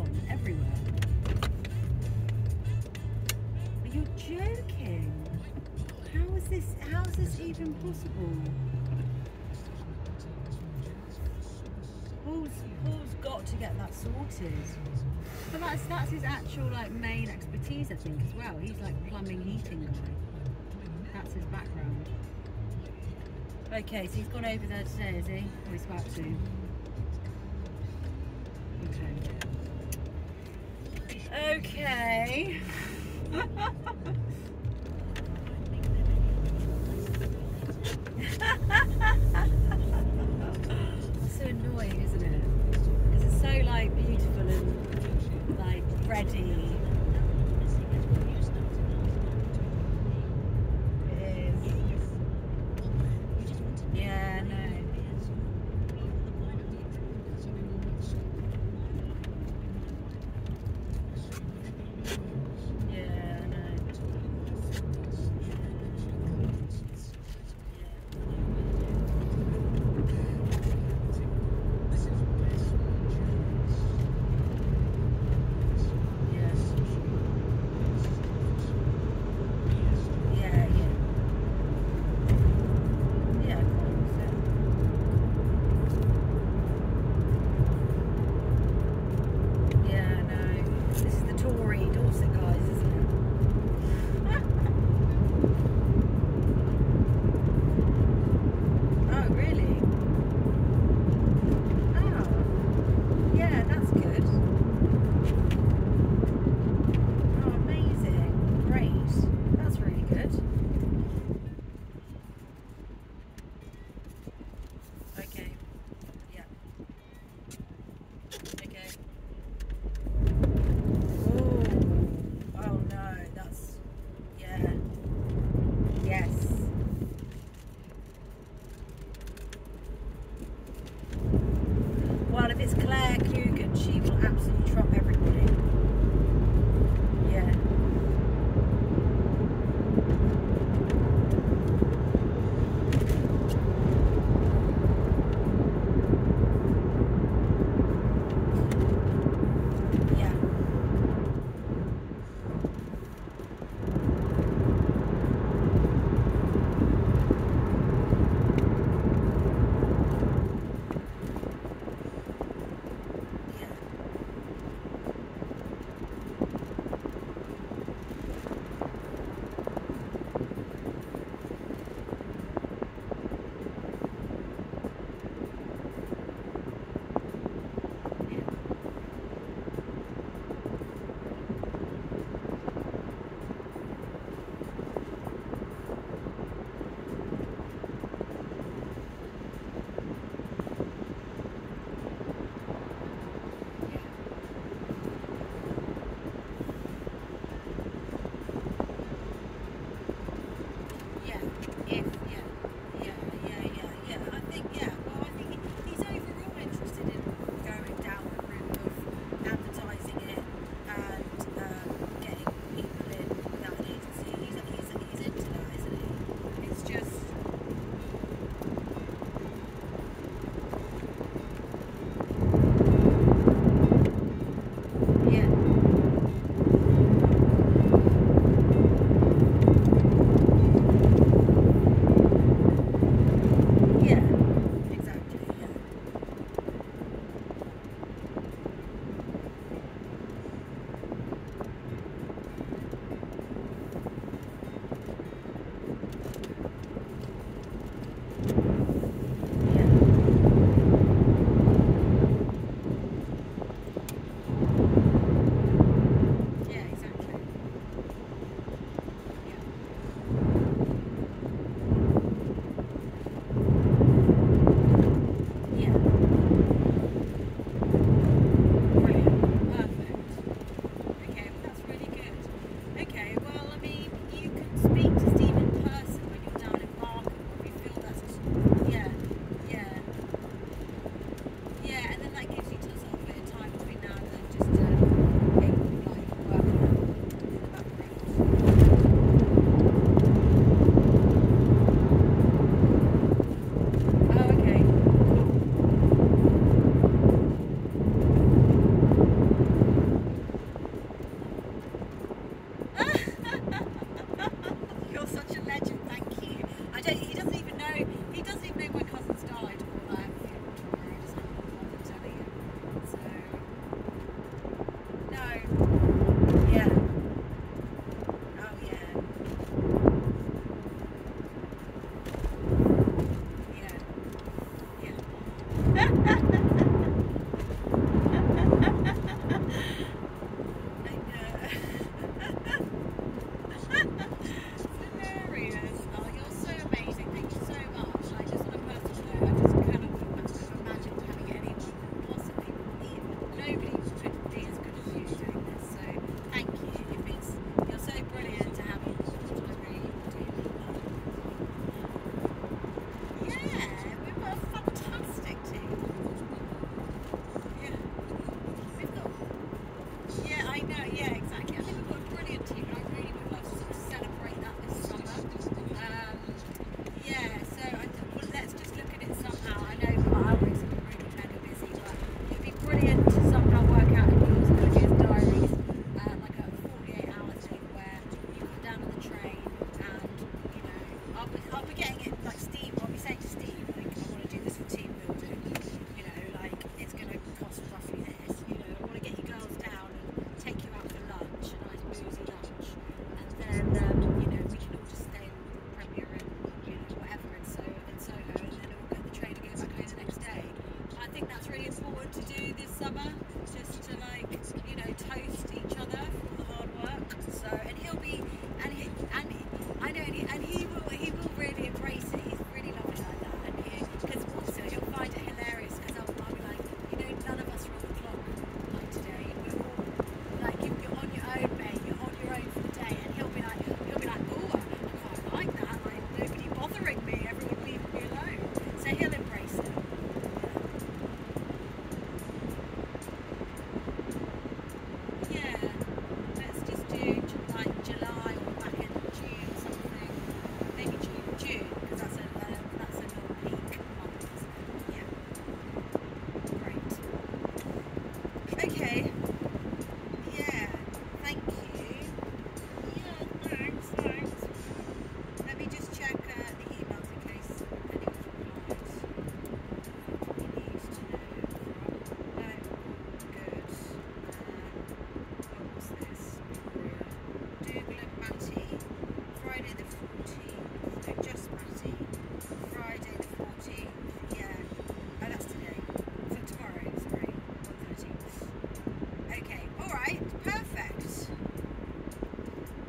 on everywhere. Are you joking? How is this even possible? Paul's got to get that sorted. But that's his actual like main expertise, I think, as well. He's like plumbing, heating guy. That's his background. Okay, so he's gone over there today, is he? Or he's about to. Okay. So annoying, isn't it? Because it's so like beautiful and like ready. It is. Yeah, no. Yeah, no. Well, if it's Claire Coogan, she will absolutely trump everybody. Yeah. nobody could be as good as you doing this. So thank you. You're so brilliant to have on board. I really do. Yeah, we've got a fantastic team. Yeah, we've got. Yeah, I know. Yeah, exactly. I think we've got a brilliant team, and I really would love to sort of celebrate that this summer. Yeah, so well, let's just look at it somehow. I know our hours are really mega busy, but it'd be brilliant to somehow work out in yours and Olivia's diaries like a 48-hour thing where you come down on the train and, you know, I'll be getting it, like Steve, I'll be saying to Steve, like, I want to do this for team building, you know, like, it's going to cost roughly this, you know, I want to get you girls down and take you out for lunch, a nice boozy lunch, and then, you know, we can all just stay in Premier and, you know, whatever in Soho, and then we'll get the train and go back home the next day. I think that's really important to do this summer, just to, like, you know, toast each other for all the hard work. So, and he'll be, and I know, and he will really embrace it. He's really lovely like that, and because also he'll find it hilarious because I'll be like, you know, none of us are on the clock like today. We're all like, you're on your own, mate. You're on your own for the day, and he'll be like, oh, I quite like that. Like nobody bothering me. Everyone leaving me alone. So he'll embrace it. Yeah, let's just do like July or back end of June something. Maybe June, because that's a non-peak month. Yeah, great. Okay. Yeah, thank you. Yeah, thanks. Let me just check the emails in case anyone's replied. What we need to know from. No, good. What was this? Dougal and Matty, Friday the 14th. No, just Matty. Friday the 14th. Yeah. Oh, that's today. So tomorrow, sorry. 13th. Okay. Alright. Perfect.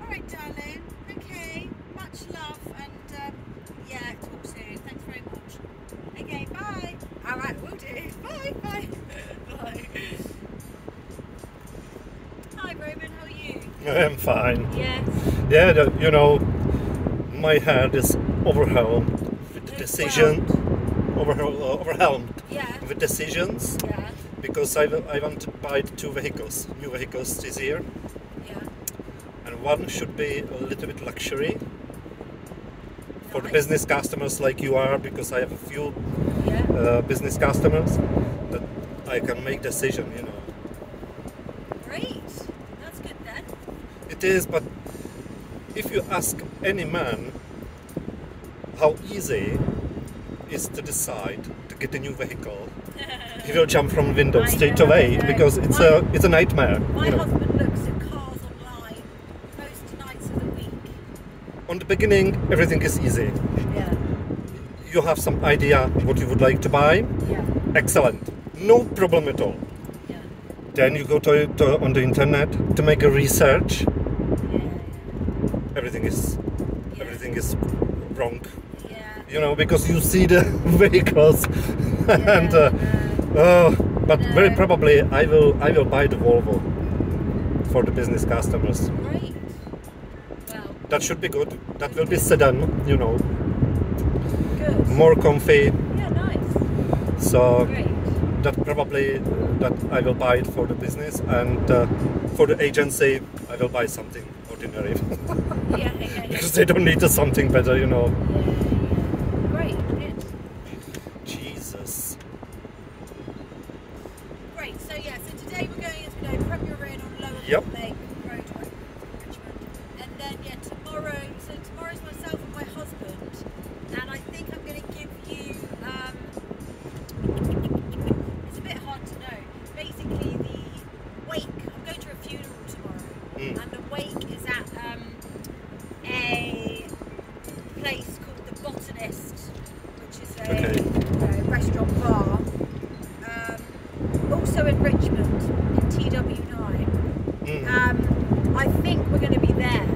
Alright, darling. Okay. Much love and yeah, talk soon. Thanks very much. Okay, bye. Alright, will do. Bye. Bye. Bye. Hi, Roman. How are you? I'm fine. Yes. Yeah, you know, my head is overwhelmed with the decision. Overwhelmed Yeah. with decisions Yeah. because I want to buy two vehicles, new vehicles this year, Yeah. and one should be a little bit luxury for the Nice. business customers like you are, because I have a few Yeah. business customers that I can make decision, you know. Great. That's good then. It is, but if you ask any man how easy is to decide to get a new vehicle, he will jump from window I straight know, away I know. because it's a nightmare. My You know. husband looks at cars online most nights of the week. On the beginning, everything is easy. Yeah. You have some idea what you would like to buy. Yeah. Excellent, no problem at all. Yeah. Then you go to on the internet to make a research. Yeah. Everything is wrong. Yeah. You know, because you see the vehicles and but No. very probably I will buy the Volvo for the business customers. Great. Well, That should be good. That will be sedan, you know, good. more comfy. Yeah, nice. So Great. that probably that I will buy it for the business, and for the agency I will buy something ordinary Yeah. Yeah. because they don't need something better, you know. Yeah. Great. Good. Jesus. Great. So yeah. So today we're going, as we know, Premier Inn on Lower Yep. Lake Road, Richmond, and then yeah, tomorrow. So tomorrow's myself and my husband, and I think I'm going to give you. It's a bit hard to know. Basically, the wake. I'm going to a funeral tomorrow, and the wake is at a place called the Botanist, which is a restaurant bar. Also in Richmond, in TW9. I think we're going to be there.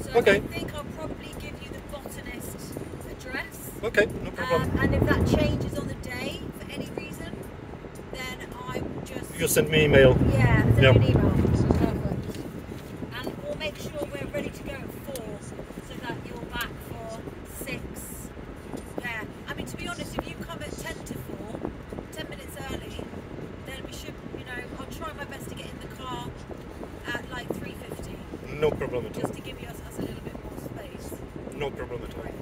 So Okay. I think I'll probably give you the Botanist address. Okay, no problem. And if that changes on the day for any reason, then I will just you send me email. Yeah, send Yep. me an email. Perfect. And we'll make sure we're ready to go at 4 so that you're back for 6. Yeah, I mean, to be honest, if you come at 10 to 4, 10 minutes early, then we should, you know, I'll try my best to get in the car at like 3:50, No problem at all. just to give us a little bit more space. No problem at all. Right.